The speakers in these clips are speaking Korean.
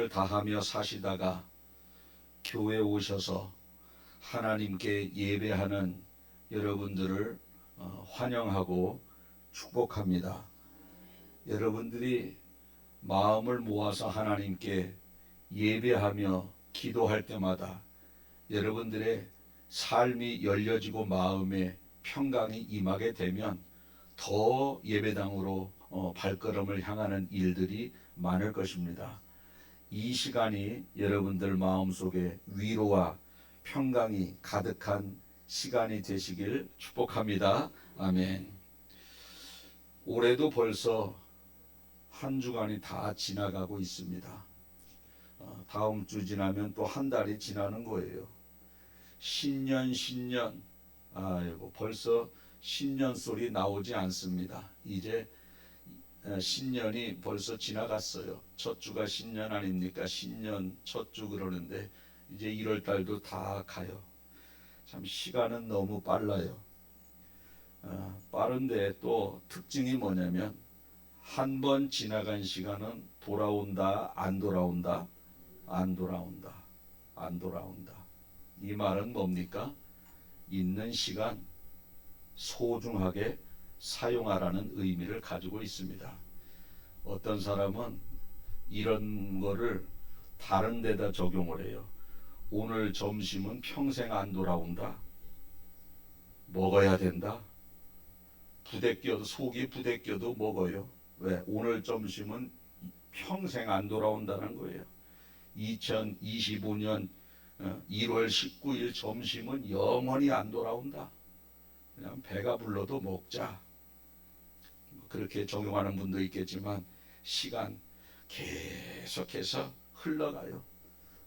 최선을 다하며 사시다가 교회 오셔서 하나님께 예배하는 여러분들을 환영하고 축복합니다. 여러분들이 마음을 모아서 하나님께 예배하며 기도할 때마다 여러분들의 삶이 열려지고 마음에 평강이 임하게 되면 더 예배당으로 발걸음을 향하는 일들이 많을 것입니다. 이 시간이 여러분들 마음속에 위로와 평강이 가득한 시간이 되시길 축복합니다. 아멘. 올해도 벌써 한 주간이 다 지나가고 있습니다. 다음 주 지나면 또 한 달이 지나는 거예요. 신년 아이고 벌써 신년 소리 나오지 않습니다. 이제 신년이 벌써 지나갔어요. 첫 주가 신년 아닙니까? 신년 첫 주 그러는데 이제 1월 달도 다 가요. 참 시간은 너무 빨라요. 빠른데 또 특징이 뭐냐면 한 번 지나간 시간은 돌아온다, 안 돌아온다, 안 돌아온다, 안 돌아온다. 이 말은 뭡니까? 있는 시간 소중하게 사용하라는 의미를 가지고 있습니다. 어떤 사람은 이런 거를 다른 데다 적용을 해요. 오늘 점심은 평생 안 돌아온다. 먹어야 된다. 부대껴도 속이 부대껴도 먹어요. 왜? 오늘 점심은 평생 안 돌아온다는 거예요. 2025년 1월 19일 점심은 영원히 안 돌아온다. 그냥 배가 불러도 먹자. 그렇게 적용하는 분도 있겠지만 시간 계속해서 흘러가요.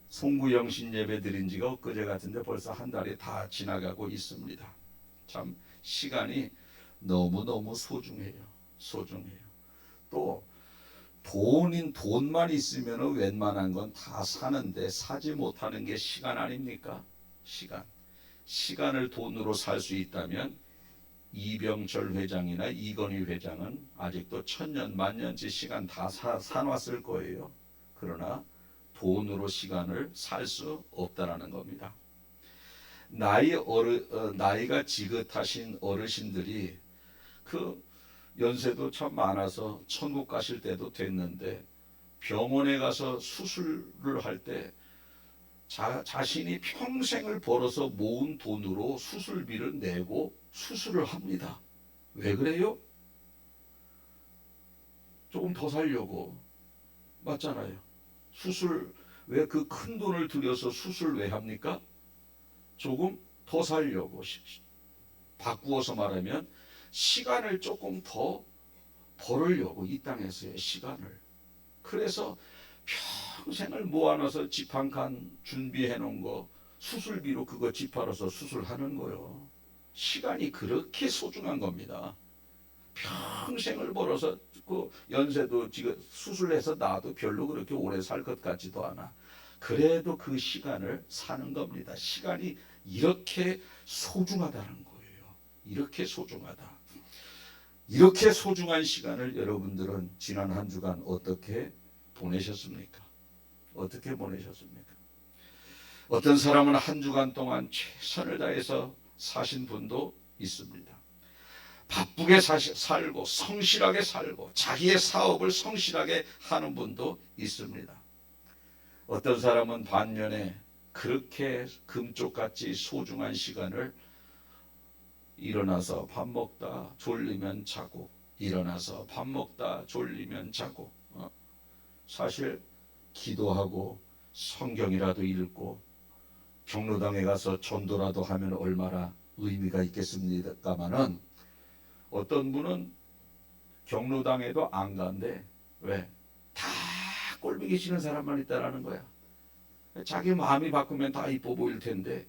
송구영신 예배 드린 지가 엊그제 같은데 벌써 한 달이 다 지나가고 있습니다. 참 시간이 너무너무 소중해요. 또 돈만 있으면 웬만한 건 다 사는데 사지 못하는 게 시간 아닙니까? 시간을 돈으로 살 수 있다면 이병철 회장이나 이건희 회장은 아직도 천년 만년치 시간 다 사놨을 거예요. 그러나 돈으로 시간을 살 수 없다라는 겁니다. 나이가 지긋하신 어르신들이 그 연세도 참 많아서 천국 가실 때도 됐는데 병원에 가서 수술을 할 때 자신이 평생을 벌어서 모은 돈으로 수술비를 내고 수술을 합니다. 왜 그래요? 조금 더 살려고. 맞잖아요. 수술 왜 그 큰 돈을 들여서 수술 왜 합니까? 조금 더 살려고. 바꾸어서 말하면 시간을 조금 더 벌으려고 이 땅에서의 시간을. 그래서 평생을 모아놔서 집 한 칸 준비해 놓은 거 수술비로 그거 집팔아서 수술하는 거요. 시간이 그렇게 소중한 겁니다. 평생을 벌어서 그 연세도 지금 수술해서 나도 별로 그렇게 오래 살 것 같지도 않아. 그래도 그 시간을 사는 겁니다. 시간이 이렇게 소중하다는 거예요. 이렇게 소중하다. 이렇게 소중한 시간을 여러분들은 지난 한 주간 어떻게 보내셨습니까? 어떻게 보내셨습니까? 어떤 사람은 한 주간 동안 최선을 다해서 사신 분도 있습니다. 바쁘게 살고 성실하게 살고 자기의 사업을 성실하게 하는 분도 있습니다. 어떤 사람은 반면에 그렇게 금쪽같이 소중한 시간을 일어나서 밥 먹다 졸리면 자고 일어나서 밥 먹다 졸리면 자고 사실 기도하고 성경이라도 읽고 경로당에 가서 전도라도 하면 얼마나 의미가 있겠습니까마는 어떤 분은 경로당에도 안 간대. 왜? 다 꼴보기 싫은 사람만 있다라는 거야. 자기 마음이 바꾸면 다 이뻐 보일 텐데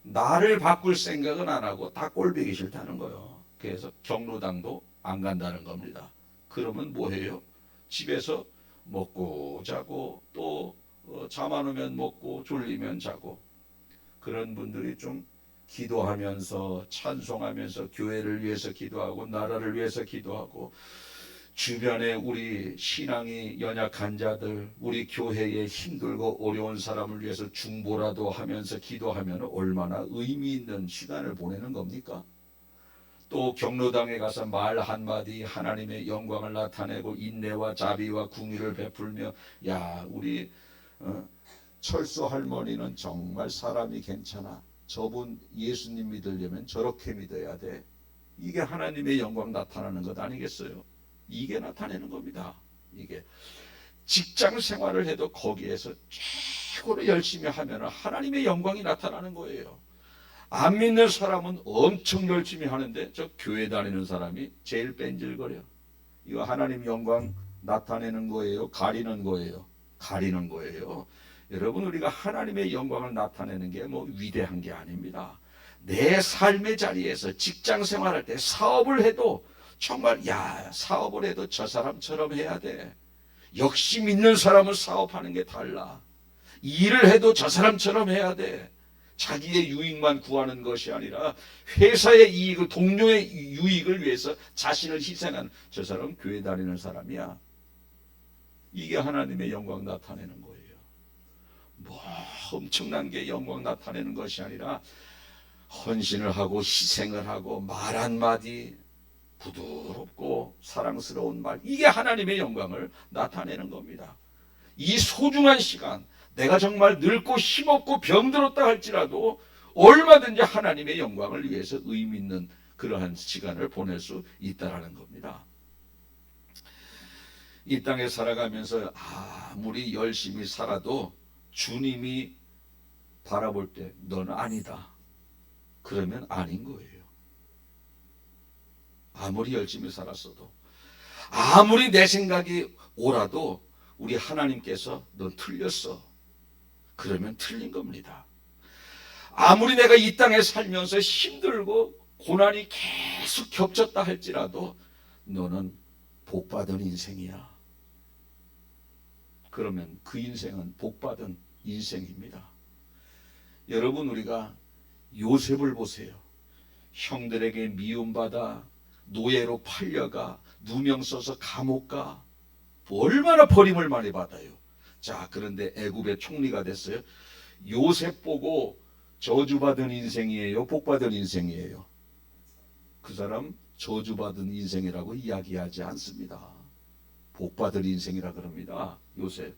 나를 바꿀 생각은 안 하고 다 꼴보기 싫다는 거예요. 그래서 경로당도 안 간다는 겁니다. 그러면 뭐해요? 집에서 먹고 자고 또 잠 안 오면 먹고 졸리면 자고. 그런 분들이 좀 기도하면서 찬송하면서 교회를 위해서 기도하고 나라를 위해서 기도하고 주변에 우리 신앙이 연약한 자들, 우리 교회에 힘들고 어려운 사람을 위해서 중보라도 하면서 기도하면 얼마나 의미 있는 시간을 보내는 겁니까? 또 경로당에 가서 말 한마디 하나님의 영광을 나타내고 인내와 자비와 궁유를 베풀며, 야, 우리 철수 할머니는 정말 사람이 괜찮아. 저분 예수님 믿으려면 저렇게 믿어야 돼. 이게 하나님의 영광 나타나는 것 아니겠어요? 이게 나타내는 겁니다. 이게 직장 생활을 해도 거기에서 최고로 열심히 하면 하나님의 영광이 나타나는 거예요. 안 믿는 사람은 엄청 열심히 하는데 저 교회 다니는 사람이 제일 뺀질거려. 이거 하나님 영광 나타내는 거예요? 가리는 거예요? 가리는 거예요. 여러분, 우리가 하나님의 영광을 나타내는 게 뭐 위대한 게 아닙니다. 내 삶의 자리에서 직장 생활할 때 사업을 해도 정말, 야, 사업을 해도 저 사람처럼 해야 돼. 역시 믿는 사람은 사업하는 게 달라. 일을 해도 저 사람처럼 해야 돼. 자기의 유익만 구하는 것이 아니라 회사의 이익을, 동료의 유익을 위해서 자신을 희생한 저 사람 교회 다니는 사람이야. 이게 하나님의 영광 나타내는 거예요. 뭐 엄청난 게 영광 나타내는 것이 아니라 헌신을 하고 희생을 하고 말 한마디 부드럽고 사랑스러운 말, 이게 하나님의 영광을 나타내는 겁니다. 이 소중한 시간, 내가 정말 늙고 힘없고 병들었다 할지라도 얼마든지 하나님의 영광을 위해서 의미 있는 그러한 시간을 보낼 수 있다는 겁니다. 이 땅에 살아가면서 아무리 열심히 살아도 주님이 바라볼 때 너는 아니다, 그러면 아닌 거예요. 아무리 열심히 살았어도, 아무리 내 생각이 옳아도 우리 하나님께서 넌 틀렸어, 그러면 틀린 겁니다. 아무리 내가 이 땅에 살면서 힘들고 고난이 계속 겹쳤다 할지라도 너는 복받은 인생이야. 그러면 그 인생은 복받은 인생입니다. 여러분, 우리가 요셉을 보세요. 형들에게 미움받아 노예로 팔려가 누명 써서 감옥 가. 얼마나 버림을 많이 받아요. 자, 그런데 애굽의 총리가 됐어요. 요셉 보고 저주받은 인생이에요, 복받은 인생이에요? 그 사람 저주받은 인생이라고 이야기하지 않습니다. 복받은 인생이라 그럽니다, 요셉.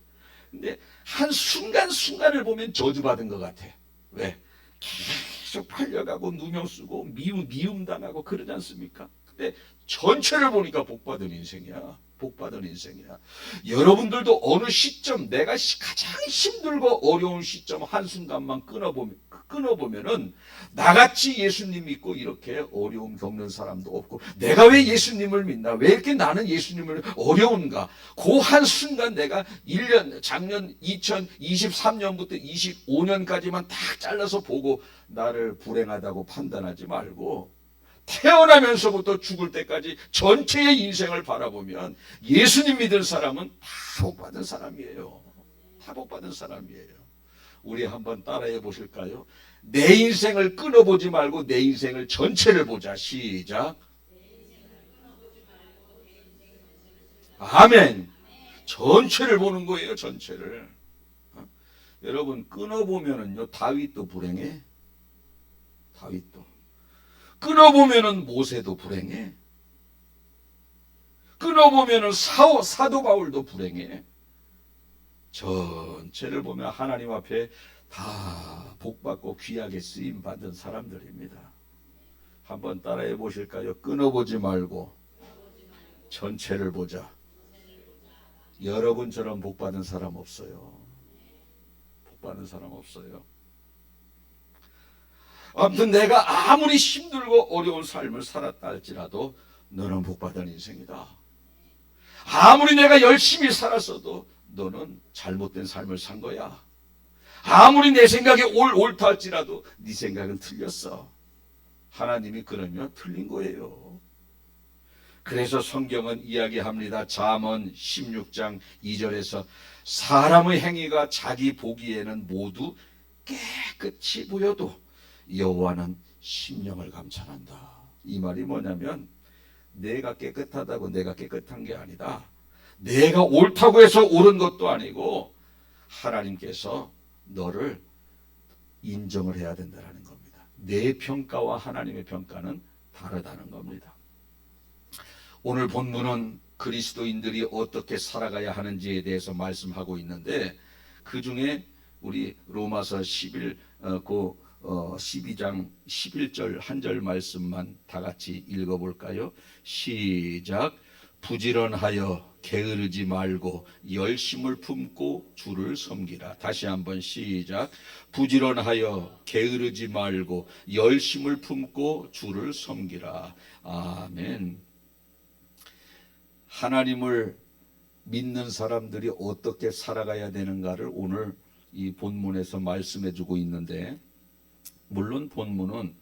근데 한 순간순간을 보면 저주받은 것 같아. 왜? 계속 팔려가고 누명 쓰고 미움당하고 그러지 않습니까? 근데 전체를 보니까 복받은 인생이야. 복받은 인생이야. 여러분들도 어느 시점, 내가 가장 힘들고 어려운 시점 한순간만 끊어보면은 나같이 예수님 믿고 이렇게 어려움 겪는 사람도 없고, 내가 왜 예수님을 믿나, 왜 이렇게 나는 예수님을 어려운가, 그 한순간 내가 1년, 작년 2023년부터 25년까지만 딱 잘라서 보고 나를 불행하다고 판단하지 말고 태어나면서부터 죽을 때까지 전체의 인생을 바라보면 예수님 믿은 사람은 다 복받은 사람이에요. 다 복받은 사람이에요. 우리 한번 따라해 보실까요? 내 인생을 끊어보지 말고 내 인생을 전체를 보자. 시작. 아멘. 전체를 보는 거예요, 전체를. 여러분, 끊어보면은요, 다윗도 불행해. 다윗도. 끊어보면은 모세도 불행해. 끊어보면은 사도 바울도 불행해. 전체를 보면 하나님 앞에 다 복받고 귀하게 쓰임 받은 사람들입니다. 한번 따라해 보실까요? 끊어보지 말고 전체를 보자. 여러분처럼 복받은 사람 없어요. 복받은 사람 없어요. 아무튼 내가 아무리 힘들고 어려운 삶을 살았다 할지라도 너는 복받은 인생이다. 아무리 내가 열심히 살았어도 너는 잘못된 삶을 산 거야. 아무리 내 생각이 옳다 할지라도 네 생각은 틀렸어. 하나님이 그러면 틀린 거예요. 그래서 성경은 이야기합니다. 잠언 16장 2절에서 사람의 행위가 자기 보기에는 모두 깨끗이 보여도 여호와는 심령을 감찰한다. 이 말이 뭐냐면 내가 깨끗하다고 내가 깨끗한 게 아니다. 내가 옳다고 해서 옳은 것도 아니고 하나님께서 너를 인정을 해야 된다는 겁니다. 내 평가와 하나님의 평가는 다르다는 겁니다. 오늘 본문은 그리스도인들이 어떻게 살아가야 하는지에 대해서 말씀하고 있는데, 그 중에 우리 로마서 12장 11절 한 절 말씀만 다 같이 읽어볼까요? 시작. 부지런하여 게으르지 말고 열심을 품고 주를 섬기라. 다시 한번 시작. 부지런하여 게으르지 말고 열심을 품고 주를 섬기라. 아멘. 하나님을 믿는 사람들이 어떻게 살아가야 되는가를 오늘 이 본문에서 말씀해 주고 있는데, 물론 본문은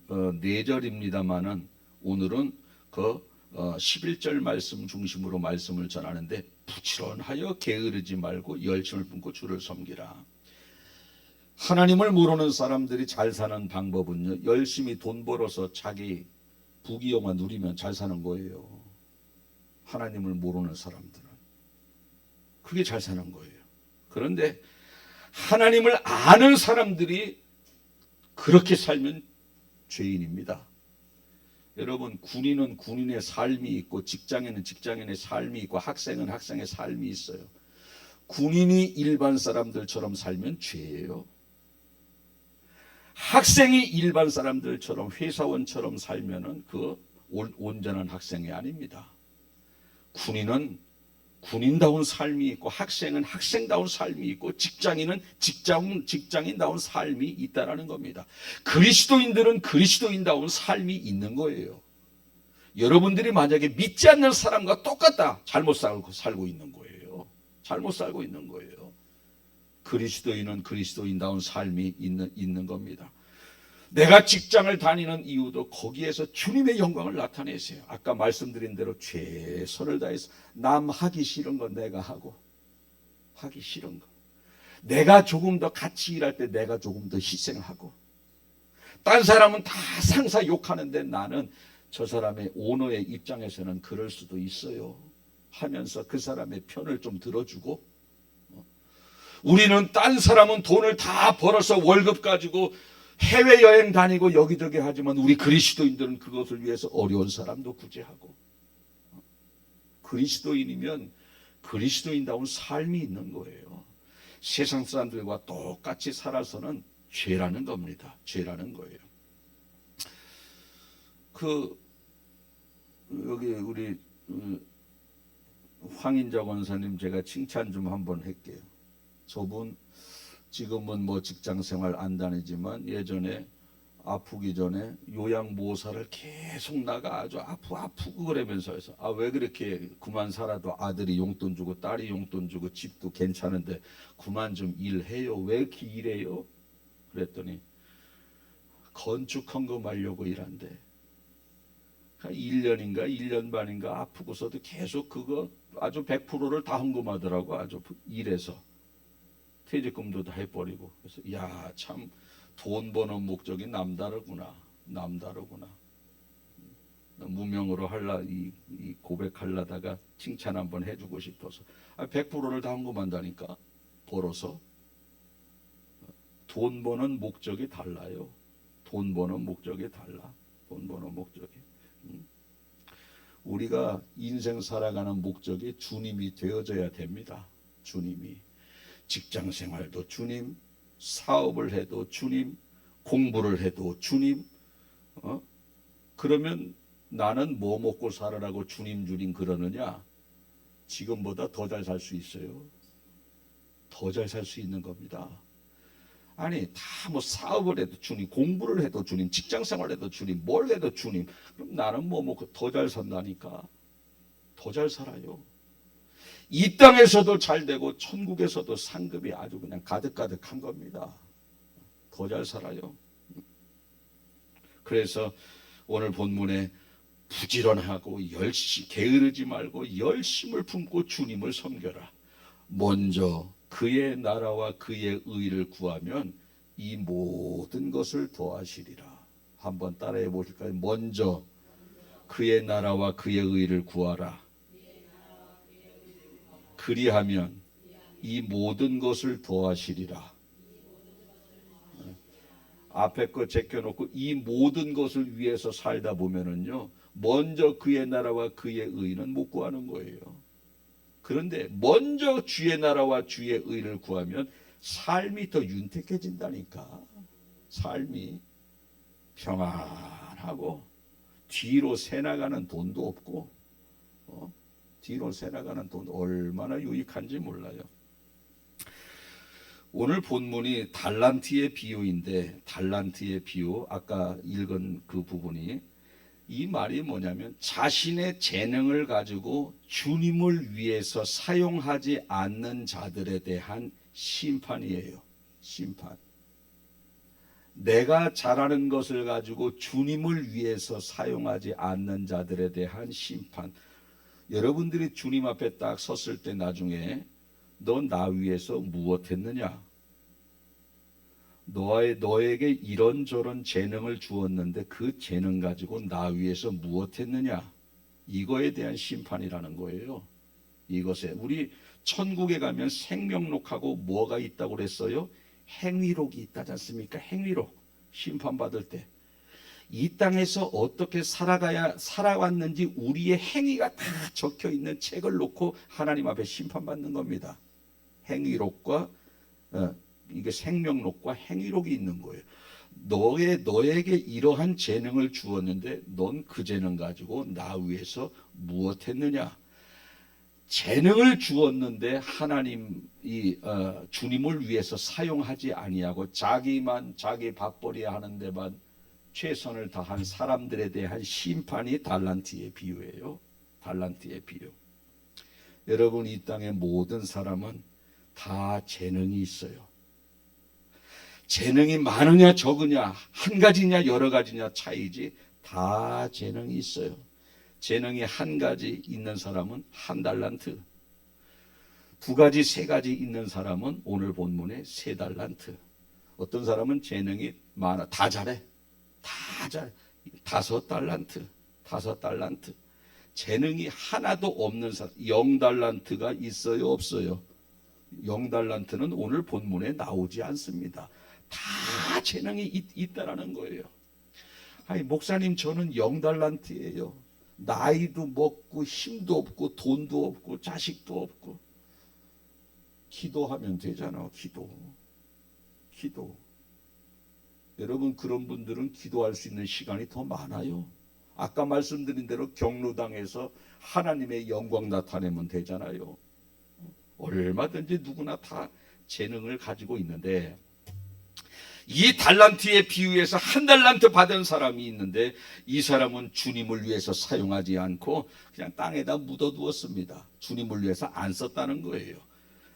4절입니다만은 오늘은 그 11절 말씀 중심으로 말씀을 전하는데, 부지런하여 게으르지 말고 열심을 품고 주를 섬기라. 하나님을 모르는 사람들이 잘 사는 방법은요, 열심히 돈 벌어서 자기 부귀영화 누리면 잘 사는 거예요. 하나님을 모르는 사람들은 그게 잘 사는 거예요. 그런데 하나님을 아는 사람들이 그렇게 살면 죄인입니다. 여러분, 군인은 군인의 삶이 있고, 직장인은 직장인의 삶이 있고, 학생은 학생의 삶이 있어요. 군인이 일반 사람들처럼 살면 죄예요. 학생이 일반 사람들처럼 회사원처럼 살면은 그 온전한 학생이 아닙니다. 군인은 군인다운 삶이 있고, 학생은 학생다운 삶이 있고, 직장인은 직장인다운 삶이 있다라는 겁니다. 그리스도인들은 그리스도인다운 삶이 있는 거예요. 여러분들이 만약에 믿지 않는 사람과 똑같다, 잘못 살고 있는 거예요. 잘못 살고 있는 거예요. 그리스도인은 그리스도인다운 삶이 있는 겁니다. 내가 직장을 다니는 이유도 거기에서 주님의 영광을 나타내세요. 아까 말씀드린 대로 최선을 다해서 남 하기 싫은 건 내가 하고, 하기 싫은 거, 내가 조금 더 같이 일할 때 내가 조금 더 희생하고, 딴 사람은 다 상사 욕하는데 나는 저 사람의 오너의 입장에서는 그럴 수도 있어요 하면서 그 사람의 편을 좀 들어주고, 우리는 딴 사람은 돈을 다 벌어서 월급 가지고 해외여행 다니고 여기저기 하지만 우리 그리스도인들은 그것을 위해서 어려운 사람도 구제하고, 그리스도인이면 그리스도인다운 삶이 있는 거예요. 세상 사람들과 똑같이 살아서는 죄라는 겁니다. 죄라는 거예요. 여기 우리 황인자 권사님 제가 칭찬 좀 한번 할게요. 저분 지금은 뭐 직장생활 안 다니지만 예전에 아프기 전에 요양보호사를 계속 나가 아주 아프고 그러면서 해서, 왜 그렇게 그만 살아도 아들이 용돈 주고 딸이 용돈 주고 집도 괜찮은데 그만 좀 일해요, 왜 이렇게 일해요? 그랬더니 건축 헌금하려고 일한대. 1년인가 1년 반인가 아프고서도 계속 그거 아주 100%를 다 헌금하더라고. 아주 일해서 퇴직금도 다 해버리고. 그래서 야, 참 돈 버는 목적이 남다르구나. 무명으로 이 고백하려다가 칭찬 한번 해주고 싶어서 100%를 다 헌금한다니까. 벌어서. 돈 버는 목적이 달라요. 돈 버는 목적이 달라. 돈 버는 목적이. 우리가 인생 살아가는 목적이 주님이 되어져야 됩니다. 주님이. 직장 생활도 주님, 사업을 해도 주님, 공부를 해도 주님. 그러면 나는 뭐 먹고 살아라고 주님 그러느냐? 지금보다 더 잘 살 수 있어요. 더 잘 살 수 있는 겁니다. 아니, 다 뭐 사업을 해도 주님, 공부를 해도 주님, 직장 생활을 해도 주님, 뭘 해도 주님. 그럼 나는 뭐 먹고 더 잘 산다니까. 더 잘 살아요. 이 땅에서도 잘 되고 천국에서도 상급이 아주 그냥 가득가득한 겁니다. 더 잘 살아요. 그래서 오늘 본문에 부지런하고 게으르지 말고 열심을 품고 주님을 섬겨라. 먼저 그의 나라와 그의 의를 구하면 이 모든 것을 더하시리라. 한번 따라해 보실까요? 먼저 그의 나라와 그의 의를 구하라. 그리하면 이 모든 것을 더하시리라. 앞에 거 제껴놓고 이 모든 것을 위해서 살다 보면은요, 먼저 그의 나라와 그의 의는 못 구하는 거예요. 그런데 먼저 주의 나라와 주의 의를 구하면 삶이 더 윤택해진다니까. 삶이 평안하고 뒤로 새나가는 돈도 없고, 뒤로 새나가는 돈 얼마나 유익한지 몰라요. 오늘 본문이 달란트의 비유인데, 달란트의 비유, 아까 읽은 그 부분이, 이 말이 뭐냐면 자신의 재능을 가지고 주님을 위해서 사용하지 않는 자들에 대한 심판이에요. 심판. 내가 잘하는 것을 가지고 주님을 위해서 사용하지 않는 자들에 대한 심판. 여러분들이 주님 앞에 딱 섰을 때 나중에 너 나 위해서 무엇했느냐? 너에게 이런저런 재능을 주었는데 그 재능 가지고 나 위해서 무엇했느냐? 이거에 대한 심판이라는 거예요. 이것에 우리 천국에 가면 생명록하고 뭐가 있다고 그랬어요? 행위록이 있다지 않습니까? 행위록. 심판받을 때 이 땅에서 어떻게 살아왔는지 우리의 행위가 다 적혀 있는 책을 놓고 하나님 앞에 심판받는 겁니다. 행위록과 이게 생명록과 행위록이 있는 거예요. 너에게 이러한 재능을 주었는데 넌 그 재능 가지고 나 위해서 무엇했느냐? 재능을 주었는데 하나님 주님을 위해서 사용하지 아니하고 자기만 자기 밥벌이야 하는 데만 최선을 다한 사람들에 대한 심판이 달란트의 비유예요. 달란트의 비유. 여러분, 이 땅의 모든 사람은 다 재능이 있어요. 재능이 많으냐 적으냐, 한 가지냐 여러 가지냐 차이지, 다 재능이 있어요. 재능이 한 가지 있는 사람은 한 달란트, 두 가지 세 가지 있는 사람은 오늘 본문에 세 달란트. 어떤 사람은 재능이 많아, 다 잘해, 다섯 달란트. 재능이 하나도 없는 사람, 0달란트가 있어요 없어요? 0달란트는 오늘 본문에 나오지 않습니다. 다 재능이 있다라는 거예요. 아니, 목사님 저는 0달란트예요. 나이도 먹고 힘도 없고 돈도 없고 자식도 없고. 기도하면 되잖아. 기도. 여러분, 그런 분들은 기도할 수 있는 시간이 더 많아요. 아까 말씀드린 대로 경로당에서 하나님의 영광 나타내면 되잖아요. 얼마든지 누구나 다 재능을 가지고 있는데, 이 달란트의 비유에서 한 달란트 받은 사람이 있는데 이 사람은 주님을 위해서 사용하지 않고 그냥 땅에다 묻어두었습니다. 주님을 위해서 안 썼다는 거예요.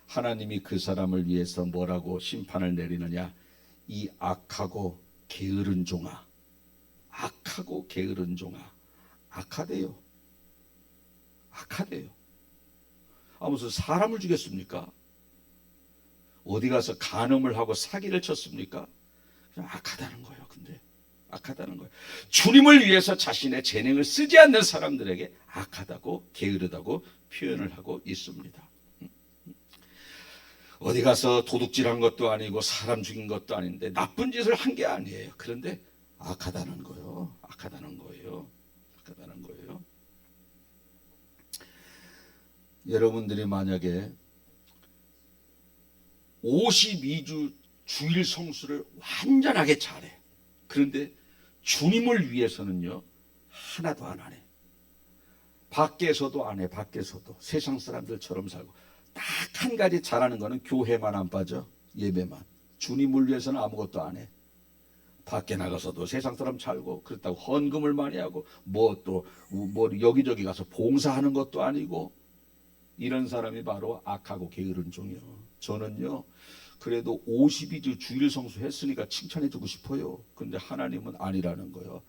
하나님이 그 사람을 위해서 뭐라고 심판을 내리느냐? 이 악하고 게으른 종아. 악하고 게으른 종아. 악하대요. 무슨 사람을 죽였습니까? 어디 가서 간음을 하고 사기를 쳤습니까? 그냥 악하다는 거예요. 근데 악하다는 거예요. 주님을 위해서 자신의 재능을 쓰지 않는 사람들에게 악하다고 게으르다고 표현을 하고 있습니다. 어디 가서 도둑질한 것도 아니고 사람 죽인 것도 아닌데 나쁜 짓을 한 게 아니에요. 그런데 악하다는 거예요. 여러분들이 만약에 52주 주일 성수를 완전하게 잘해. 그런데 주님을 위해서는요, 하나도 안 하네. 밖에서도 안 해. 세상 사람들처럼 살고. 딱 한 가지 잘하는 거는 교회만 안 빠져. 예배만. 주님을 위해서는 아무것도 안 해. 밖에 나가서도 세상 사람 살고, 그렇다고 헌금을 많이 하고, 뭐 여기저기 가서 봉사하는 것도 아니고, 이런 사람이 바로 악하고 게으른 종이요. 저는요, 그래도 52주 주일 성수 했으니까 칭찬해 주고 싶어요. 근데 하나님은 아니라는 거예요.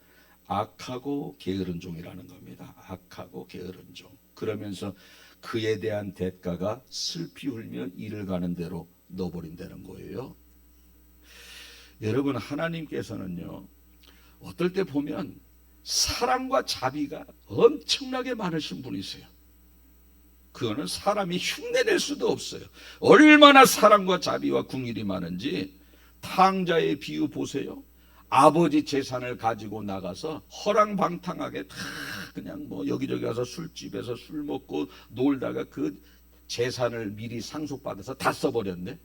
악하고 게으른 종이라는 겁니다. 악하고 게으른 종. 그러면서 그에 대한 대가가 슬피 울며 이를 가는 대로 넣어버린다는 거예요. 여러분, 하나님께서는요, 어떨 때 보면 사랑과 자비가 엄청나게 많으신 분이세요. 그거는 사람이 흉내낼 수도 없어요. 얼마나 사랑과 자비와 궁일이 많은지 탕자의 비유 보세요. 아버지 재산을 가지고 나가서 허랑방탕하게 다 그냥 뭐 여기저기 가서 술집에서 술 먹고 놀다가 그 재산을 미리 상속받아서 다 써버렸네.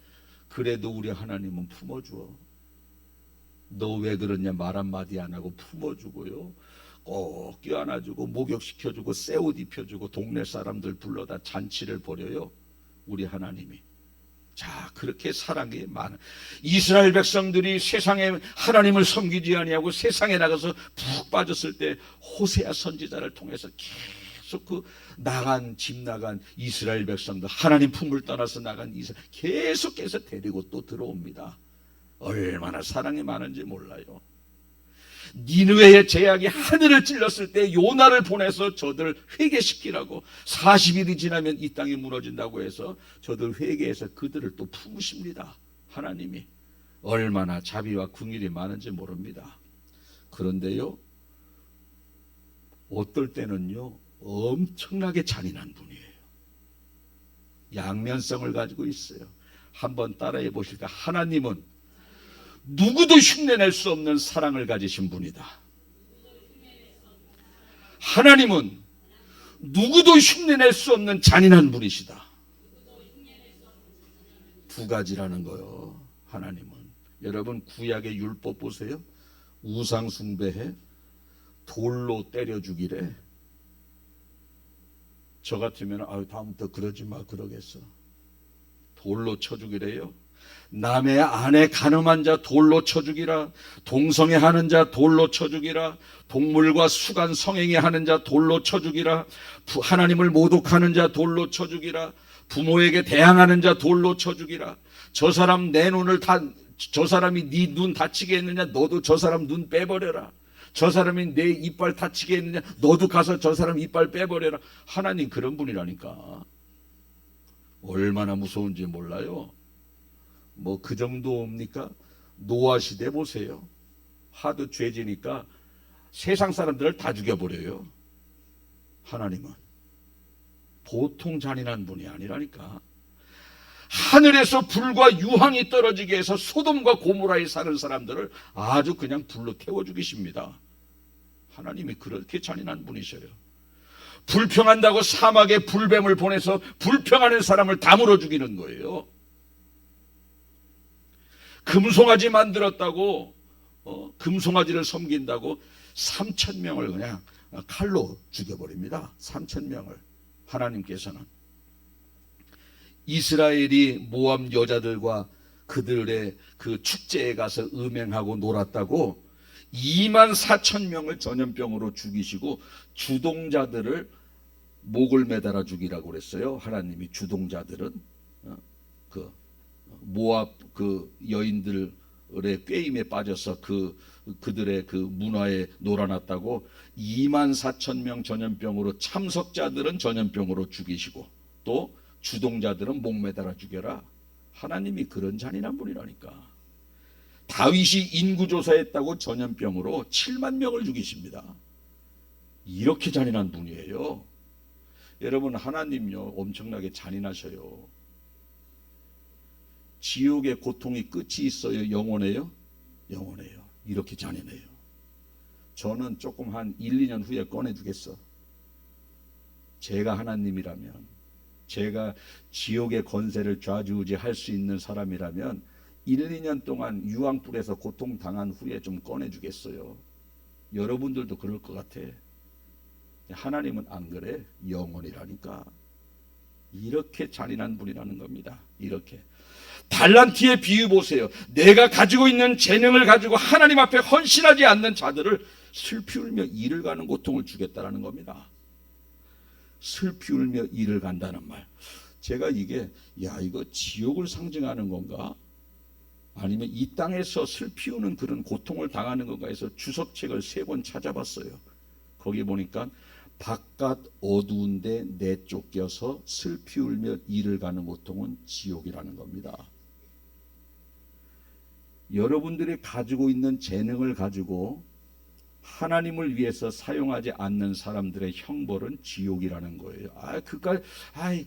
그래도 우리 하나님은 품어줘. 너 왜 그러냐 말 한마디 안 하고 품어주고요. 꼭 껴안아주고 목욕시켜주고 새 옷 입혀주고 동네 사람들 불러다 잔치를 벌여요. 우리 하나님이. 자, 그렇게 사랑이 많은 이스라엘 백성들이 세상에 하나님을 섬기지 아니하고 세상에 나가서 푹 빠졌을 때 호세아 선지자를 통해서 계속 그 집 나간 이스라엘 백성들, 하나님 품을 떠나서 나간 이스라엘 계속해서 데리고 또 들어옵니다. 얼마나 사랑이 많은지 몰라요. 니느웨의 재앙이 하늘을 찔렀을 때 요나를 보내서 저들 회개시키라고, 40일이 지나면 이 땅이 무너진다고 해서 저들 회개해서 그들을 또 품으십니다. 하나님이 얼마나 자비와 긍휼이 많은지 모릅니다. 그런데요, 어떨 때는요 엄청나게 잔인한 분이에요. 양면성을 가지고 있어요. 한번 따라해 보실까? 하나님은 누구도 흉내낼 수 없는 사랑을 가지신 분이다. 하나님은 누구도 흉내낼 수 없는 잔인한 분이시다. 두 가지라는 거요. 하나님은. 여러분 구약의 율법 보세요. 우상 숭배해, 돌로 때려 죽이래. 저 같으면 다음부터 그러지 마 그러겠어. 돌로 쳐 죽이래요. 남의 아내 간음한 자 돌로 쳐 죽이라. 동성애하는 자 돌로 쳐 죽이라. 동물과 수간 성행위 하는 자 돌로 쳐 죽이라. 하나님을 모독하는 자 돌로 쳐 죽이라. 부모에게 대항하는 자 돌로 쳐 죽이라. 저 사람 내 눈을 저 사람이 네 눈 다치게 했느냐 너도 저 사람 눈 빼버려라. 저 사람이 내 이빨 다치게 했느냐 너도 가서 저 사람 이빨 빼버려라. 하나님 그런 분이라니까. 얼마나 무서운지 몰라요. 뭐 그 정도입니까? 노아 시대 보세요. 하도 죄지니까 세상 사람들을 다 죽여버려요. 하나님은 보통 잔인한 분이 아니라니까. 하늘에서 불과 유황이 떨어지게 해서 소돔과 고모라에 사는 사람들을 아주 그냥 불로 태워 죽이십니다. 하나님이 그렇게 잔인한 분이셔요. 불평한다고 사막에 불뱀을 보내서 불평하는 사람을 다 물어 죽이는 거예요. 금송아지 만들었다고 금송아지를 섬긴다고 3,000명을 그냥 칼로 죽여버립니다. 3,000명을. 하나님께서는 이스라엘이 모압 여자들과 그들의 그 축제에 가서 음행하고 놀았다고 24,000명을 전염병으로 죽이시고 주동자들을 목을 매달아 죽이라고 그랬어요. 하나님이 주동자들은 그 모압 그 여인들의 꾀임에 빠져서 그들의 그 문화에 놀아났다고 24,000명 전염병으로, 참석자들은 전염병으로 죽이시고 또 주동자들은 목 매달아 죽여라. 하나님이 그런 잔인한 분이라니까. 다윗이 인구조사했다고 전염병으로 7만 명을 죽이십니다. 이렇게 잔인한 분이에요. 여러분 하나님요 엄청나게 잔인하셔요. 지옥의 고통이 끝이 있어요? 영원해요? 영원해요. 이렇게 잔인해요. 저는 조금 한 1, 2년 후에 꺼내주겠어. 제가 하나님이라면, 제가 지옥의 권세를 좌지우지할 수 있는 사람이라면 1, 2년 동안 유황불에서 고통당한 후에 좀 꺼내주겠어요. 여러분들도 그럴 것 같아. 하나님은 안 그래. 영원이라니까. 이렇게 잔인한 분이라는 겁니다. 이렇게. 달란트의 비유 보세요. 내가 가지고 있는 재능을 가지고 하나님 앞에 헌신하지 않는 자들을 슬피 울며 이를 가는 고통을 주겠다라는 겁니다. 슬피 울며 이를 간다는 말. 제가 이게 이거 지옥을 상징하는 건가? 아니면 이 땅에서 슬피 우는 그런 고통을 당하는 건가 해서 주석책을 3번 찾아봤어요. 거기 보니까 바깥 어두운데 내쫓겨서 슬피 울며 이를 가는 고통은 지옥이라는 겁니다. 여러분들이 가지고 있는 재능을 가지고 하나님을 위해서 사용하지 않는 사람들의 형벌은 지옥이라는 거예요.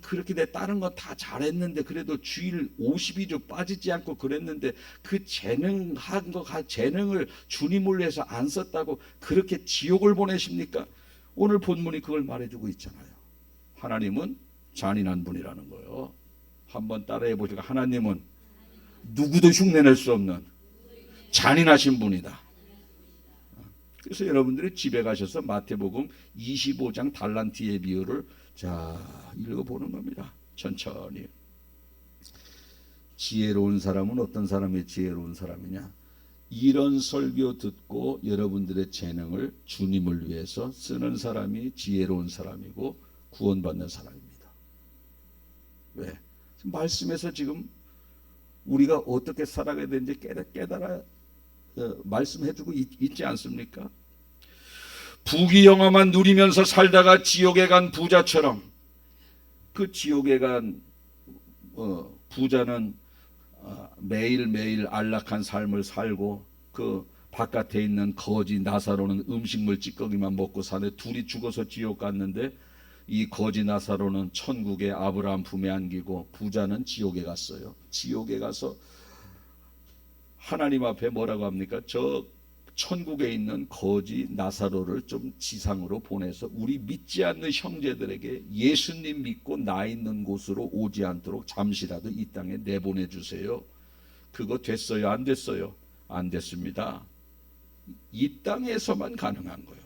그렇게 내 다른 거 다 잘했는데 그래도 주일 52주 빠지지 않고 그랬는데 그 재능을 주님을 위해서 안 썼다고 그렇게 지옥을 보내십니까? 오늘 본문이 그걸 말해주고 있잖아요. 하나님은 잔인한 분이라는 거예요. 한번 따라해 보시고, 하나님은 누구도 흉내낼 수 없는 잔인하신 분이다. 그래서 여러분들이 집에 가셔서 마태복음 25장 달란트의 비유를 읽어보는 겁니다. 천천히. 지혜로운 사람은 어떤 사람이 지혜로운 사람이냐? 이런 설교 듣고 여러분들의 재능을 주님을 위해서 쓰는 사람이 지혜로운 사람이고 구원받는 사람입니다. 왜? 말씀에서 지금 우리가 어떻게 살아가야 되는지 깨달아 말씀해주고 있지 않습니까? 부귀영화만 누리면서 살다가 지옥에 간 부자처럼, 그 지옥에 간 부자는 매일매일 안락한 삶을 살고 그 바깥에 있는 거지 나사로는 음식물 찌꺼기만 먹고 사네. 둘이 죽어서 지옥 갔는데 이 거지 나사로는 천국에 아브라함 품에 안기고 부자는 지옥에 갔어요. 지옥에 가서 하나님 앞에 뭐라고 합니까? 저 천국에 있는 거지 나사로를 좀 지상으로 보내서 우리 믿지 않는 형제들에게 예수님 믿고 나 있는 곳으로 오지 않도록 잠시라도 이 땅에 내보내 주세요. 그거 됐어요? 안 됐어요? 안 됐습니다. 이 땅에서만 가능한 거예요.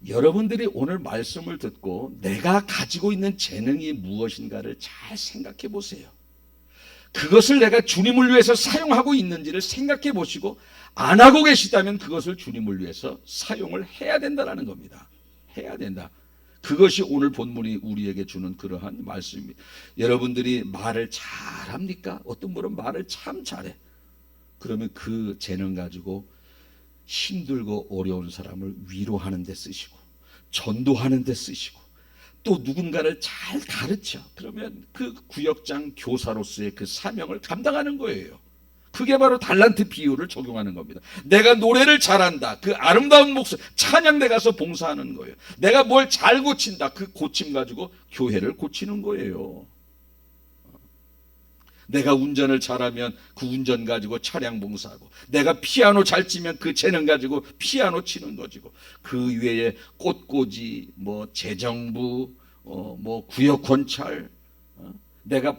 여러분들이 오늘 말씀을 듣고 내가 가지고 있는 재능이 무엇인가를 잘 생각해 보세요. 그것을 내가 주님을 위해서 사용하고 있는지를 생각해 보시고, 안 하고 계시다면 그것을 주님을 위해서 사용을 해야 된다는 겁니다. 해야 된다. 그것이 오늘 본문이 우리에게 주는 그러한 말씀입니다. 여러분들이 말을 잘합니까? 어떤 분은 말을 참 잘해. 그러면 그 재능 가지고 힘들고 어려운 사람을 위로하는 데 쓰시고, 전도하는 데 쓰시고, 또 누군가를 잘 가르쳐. 그러면 그 구역장 교사로서의 그 사명을 감당하는 거예요. 그게 바로 달란트 비유를 적용하는 겁니다. 내가 노래를 잘한다. 그 아름다운 목소리, 찬양대 가서 봉사하는 거예요. 내가 뭘 잘 고친다. 그 고침 가지고 교회를 고치는 거예요. 내가 운전을 잘하면 그 운전 가지고 차량 봉사하고, 내가 피아노 잘 치면 그 재능 가지고 피아노 치는 거지고, 그 외에 꽃꽂이, 재정부, 구역 관찰, 내가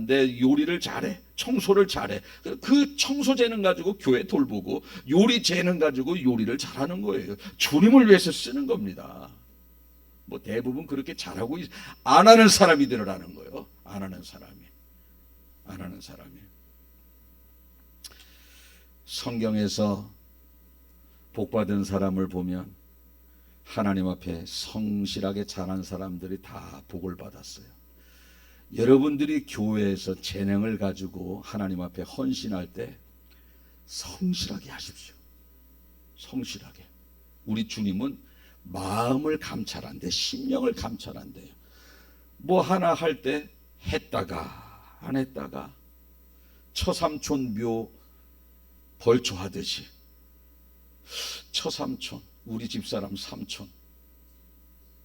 내 요리를 잘해, 청소를 잘해. 그 청소 재능 가지고 교회 돌보고, 요리 재능 가지고 요리를 잘하는 거예요. 주님을 위해서 쓰는 겁니다. 대부분 그렇게 잘하고 안 하는 사람이 되라는 거예요. 안 하는 사람이. 성경에서 복받은 사람을 보면 하나님 앞에 성실하게 잘한 사람들이 다 복을 받았어요. 여러분들이 교회에서 재능을 가지고 하나님 앞에 헌신할 때 성실하게 하십시오. 성실하게. 우리 주님은 마음을 감찰한대, 심령을 감찰한대요. 하나 할 때 했다가 안 했다가 처삼촌 묘 벌초하듯이, 처삼촌, 우리 집사람 삼촌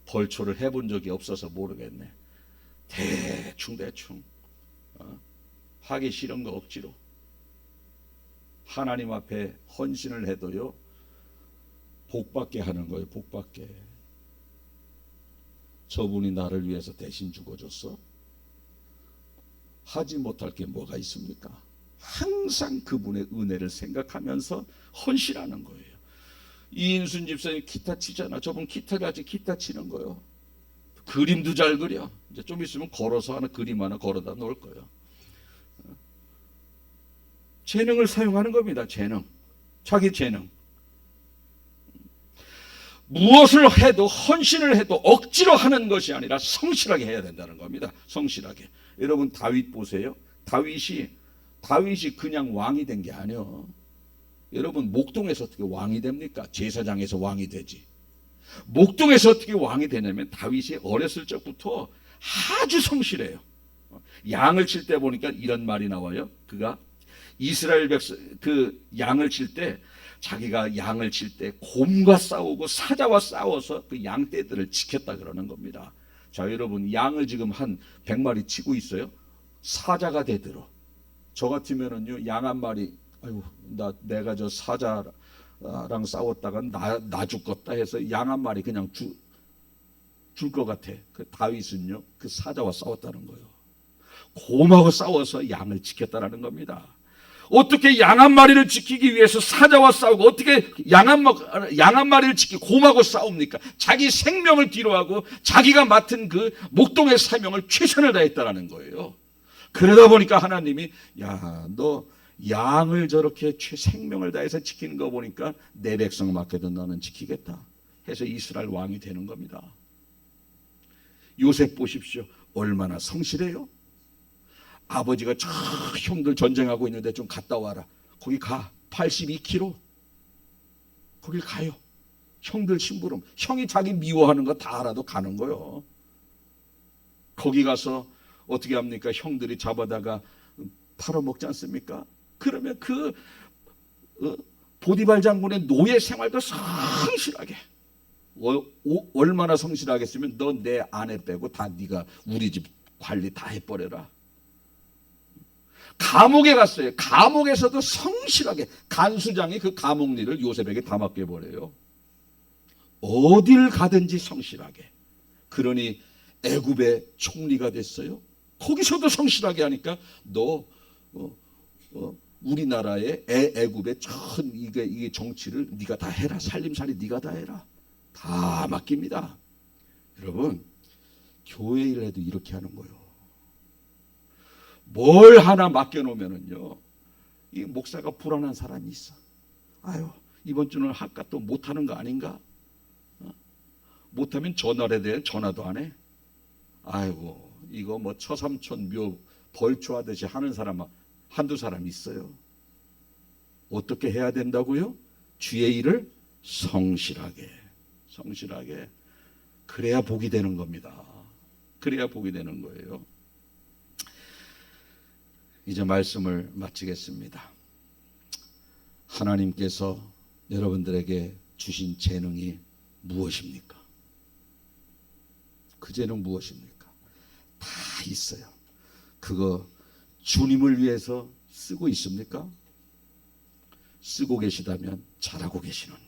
벌초를 해본 적이 없어서 모르겠네. 대충 하기 싫은 거 억지로 하나님 앞에 헌신을 해도요, 복받게 하는 거예요. 복받게. 저분이 나를 위해서 대신 죽어줬어? 하지 못할 게 뭐가 있습니까? 항상 그분의 은혜를 생각하면서 헌신하는 거예요. 이인순 집사님 기타 치잖아. 저분 기타 치는 거예요. 그림도 잘 그려. 이제 좀 있으면 걸어서 그림 하나 걸어다 놓을 거예요. 재능을 사용하는 겁니다. 재능. 자기 재능. 무엇을 해도, 헌신을 해도 억지로 하는 것이 아니라 성실하게 해야 된다는 겁니다. 성실하게. 여러분 다윗 보세요. 다윗이 그냥 왕이 된 게 아니에요. 여러분 목동에서 어떻게 왕이 됩니까? 제사장에서 왕이 되지. 목동에서 어떻게 왕이 되냐면 다윗이 어렸을 적부터 아주 성실해요. 양을 칠 때 보니까 이런 말이 나와요. 그가 이스라엘 백성 그 양을 칠 때 자기가 양을 칠 때 곰과 싸우고 사자와 싸워서 그 양떼들을 지켰다 그러는 겁니다. 자, 여러분, 양을 지금 한 100마리 치고 있어요. 사자가 되들어. 저 같으면은요, 양 한 마리, 아이고, 내가 저 사자랑 싸웠다가 나 죽겠다 해서 양 한 마리 그냥 줄 것 같아. 그 다윗은요, 그 사자와 싸웠다는 거예요. 곰하고 싸워서 양을 지켰다라는 겁니다. 어떻게 양 한 마리를 지키기 위해서 사자와 싸우고 어떻게 양 한 마리를 지키고 곰하고 싸웁니까? 자기 생명을 뒤로하고 자기가 맡은 그 목동의 사명을 최선을 다했다라는 거예요. 그러다 보니까 하나님이 야, 너 양을 저렇게 생명을 다해서 지키는 거 보니까 내 백성 맡겨도 너는 지키겠다 해서 이스라엘 왕이 되는 겁니다. 요셉 보십시오. 얼마나 성실해요? 아버지가 저 형들 전쟁하고 있는데 좀 갔다 와라. 거기 가. 82km. 거길 가요. 형들 심부름. 형이 자기 미워하는 거 다 알아도 가는 거요. 거기 가서 어떻게 합니까? 형들이 잡아다가 팔아먹지 않습니까? 그러면 그 보디발 장군의 노예 생활도 성실하게 얼마나 성실하겠으면 너 내 아내 빼고 다 네가 우리 집 관리 다 해버려라. 감옥에 갔어요. 감옥에서도 성실하게 간수장이 그 감옥 일을 요셉에게 다 맡겨버려요. 어딜 가든지 성실하게. 그러니 애굽의 총리가 됐어요. 거기서도 성실하게 하니까 너 우리나라의 애굽의 전 이게 정치를 네가 다 해라. 살림살이 네가 다 해라. 다 맡깁니다. 여러분, 교회 일 해도 이렇게 하는 거예요. 뭘 하나 맡겨놓으면은요, 이 목사가 불안한 사람이 있어. 아유, 이번 주는 할까 또 못하는 거 아닌가? 못하면 전화를 해야 돼. 전화도 안 해. 아이고, 이거 뭐 처삼촌 묘 벌초하듯이 하는 사람 한두 사람 있어요. 어떻게 해야 된다고요? 주의 일을 성실하게. 그래야 복이 되는 겁니다. 그래야 복이 되는 거예요. 이제 말씀을 마치겠습니다. 하나님께서 여러분들에게 주신 재능이 무엇입니까? 그 재능 무엇입니까? 다 있어요. 그거 주님을 위해서 쓰고 있습니까? 쓰고 계시다면 잘하고 계시는 거예요.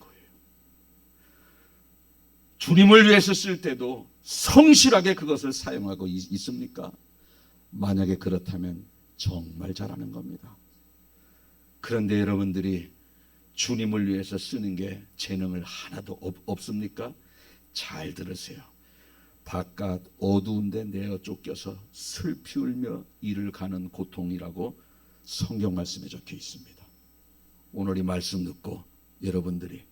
주님을 위해서 쓸 때도 성실하게 그것을 사용하고 있습니까? 만약에 그렇다면 정말 잘하는 겁니다. 그런데 여러분들이 주님을 위해서 쓰는 게 재능을 하나도 없습니까? 잘 들으세요. 바깥 어두운 데 내어 쫓겨서 슬피 울며 이를 가는 고통이라고 성경 말씀에 적혀 있습니다. 오늘 이 말씀 듣고 여러분들이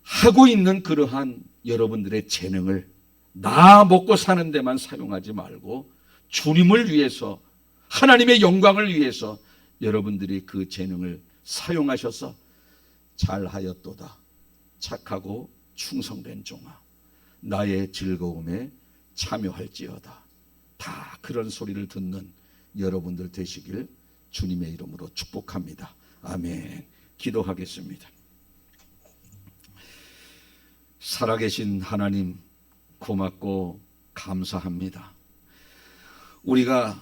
하고 있는 그러한 여러분들의 재능을 나 먹고 사는 데만 사용하지 말고 주님을 위해서, 하나님의 영광을 위해서 여러분들이 그 재능을 사용하셔서 잘하였도다. 착하고 충성된 종아, 나의 즐거움에 참여할지어다. 다 그런 소리를 듣는 여러분들 되시길 주님의 이름으로 축복합니다. 아멘. 기도하겠습니다. 살아계신 하나님, 고맙고 감사합니다. 우리가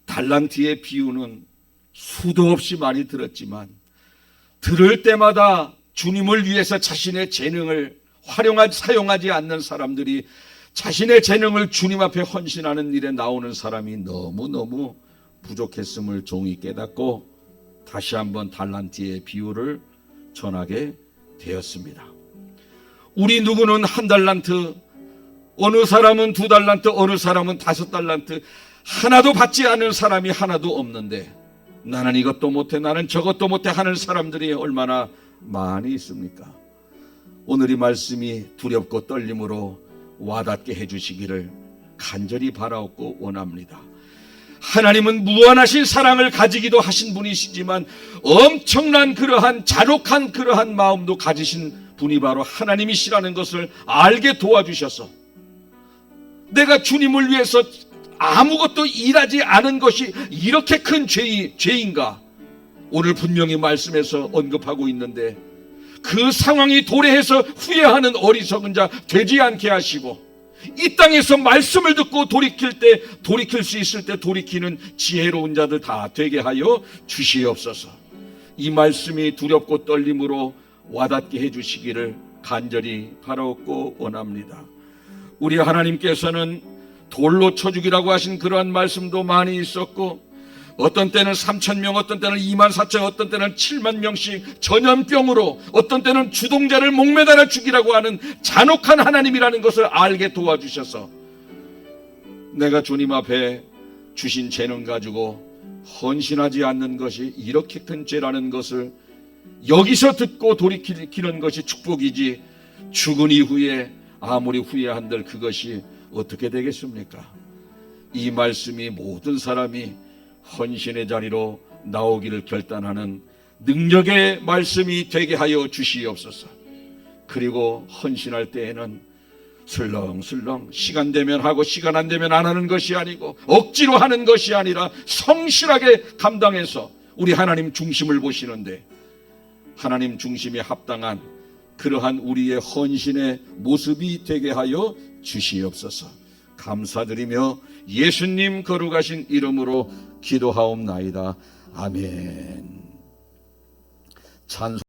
달란트의 비유는 수도 없이 많이 들었지만 들을 때마다 주님을 위해서 자신의 재능을 사용하지 않는 사람들이 자신의 재능을 주님 앞에 헌신하는 일에 나오는 사람이 너무너무 부족했음을 종이 깨닫고 다시 한번 달란트의 비유를 전하게 되었습니다. 우리 누구는 1달란트, 어느 사람은 2달란트, 어느 사람은 5달란트, 하나도 받지 않은 사람이 하나도 없는데 나는 이것도 못해, 나는 저것도 못해 하는 사람들이 얼마나 많이 있습니까? 오늘 이 말씀이 두렵고 떨림으로 와닿게 해주시기를 간절히 바라옵고 원합니다. 하나님은 무한하신 사랑을 가지기도 하신 분이시지만 엄청난 그러한 잔혹한 그러한 마음도 가지신 분이 바로 하나님이시라는 것을 알게 도와주셔서 내가 주님을 위해서 아무것도 일하지 않은 것이 이렇게 큰 죄인가? 오늘 분명히 말씀에서 언급하고 있는데, 그 상황이 도래해서 후회하는 어리석은 자 되지 않게 하시고, 이 땅에서 말씀을 듣고 돌이킬 때, 돌이킬 수 있을 때 돌이키는 지혜로운 자들 다 되게 하여 주시옵소서. 이 말씀이 두렵고 떨림으로 와닿게 해주시기를 간절히 바라옵고 원합니다. 우리 하나님께서는 돌로 쳐 죽이라고 하신 그러한 말씀도 많이 있었고, 어떤 때는 3,000명, 어떤 때는 24,000, 어떤 때는 7만 명씩 전염병으로, 어떤 때는 주동자를 목매달아 죽이라고 하는 잔혹한 하나님이라는 것을 알게 도와주셔서, 내가 주님 앞에 주신 재능 가지고 헌신하지 않는 것이 이렇게 큰 죄라는 것을 여기서 듣고 돌이키는 것이 축복이지, 죽은 이후에 아무리 후회한들 그것이 어떻게 되겠습니까? 이 말씀이 모든 사람이 헌신의 자리로 나오기를 결단하는 능력의 말씀이 되게 하여 주시옵소서. 그리고 헌신할 때에는 슬렁슬렁 시간 되면 하고 시간 안 되면 안 하는 것이 아니고, 억지로 하는 것이 아니라 성실하게 감당해서 우리 하나님 중심을 보시는데, 하나님 중심에 합당한 그러한 우리의 헌신의 모습이 되게 하여 주시옵소서. 감사드리며 예수님 거룩하신 이름으로 기도하옵나이다. 아멘. 찬송